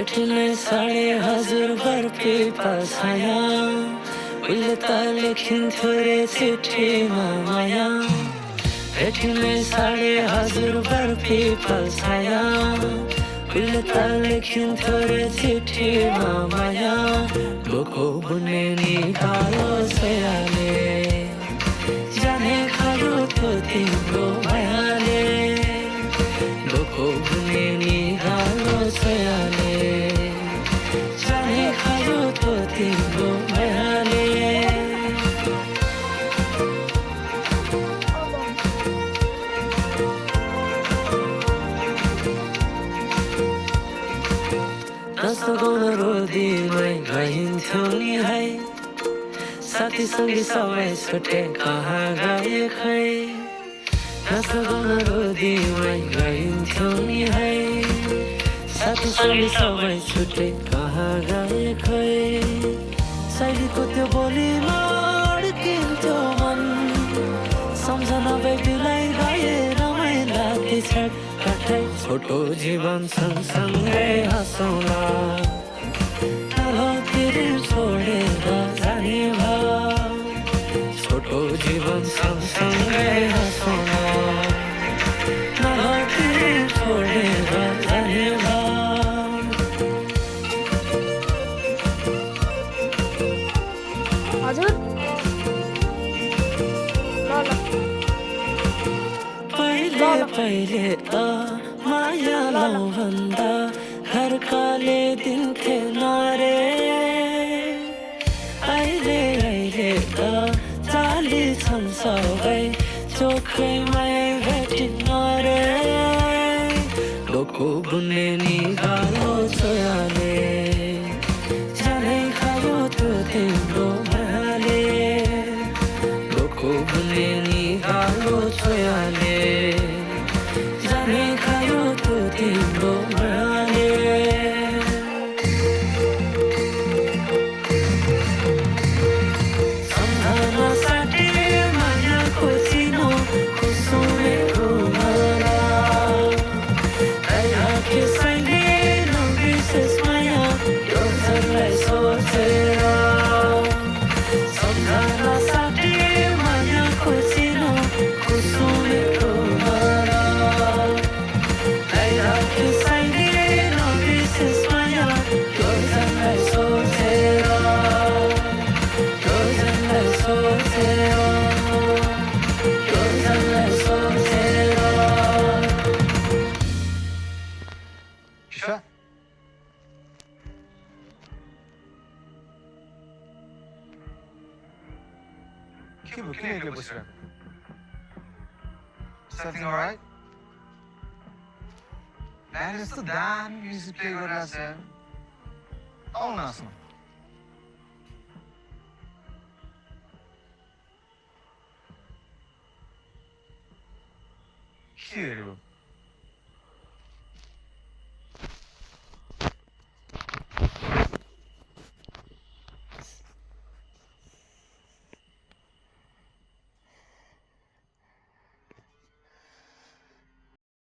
भेट्ने साढे हजुर बर्फी पछाया उहिले त लेखिन्थ्यो रे चिठीमा माया भेट्ने साढे हजुर बर्फी पछाया उहिले त लेखिन्थ्यो रे चिठीमा माया लोको बुने नि कालो सयाले जाने खायो त्यो तिम्रो मायाले लोको बुने नि कालो सयाले जाने खायो त्यो तिम्रो मायाले नसगाउन रोदीमै गइन्थ्यो नि है साथीसँगै सबै छुटे कहाँ गए खै नसगाउन रोदीमै गइन्थ्यो नि है साथीसँगै सबै छुटे कहाँ गए खै शैलीको त्यो बोलीमा अड्किन्थ्यो मन सम्झना बेबीलाई गए रमाइला ती छटपटै छोटो जीवन सँगसँगै हाँसौँला तलतिर छोडेर जाने भाव छोटो जीवन सँगसँगै हाँसौँला तलतिर छोडेर जाने भाव हजुर पहिले त माया लाउ भन्दा घरकाले दिन्थे नारे अहिले त चाली छन् सबै चोखैमै भेटिन्न रे लोको बुन्ने नि गालो छोयाले जानै खायो त्यो तिम्रो मायाले लोको बुन्ने नि गालो छोयाले जाने खायो त्यो तिम्रो मायाले सम्झना साटे मायाको चिनो कुसुमेको माला राखे सैले नबिर्सेस् माया यो झरलाई सोचेर सम्झना साटे मायाको चिनो कुसुमेको माला राखे सैले नबिर्सेस् माया यो झरलाई सोचेर यो झरलाई सोचेर यो झरलाई सोचेर Kisha? Kim bu? Kim bu sıra? Is everything all right? Man, it's the Dan music play with us, yeah. Oh, nasıl? Kim bu?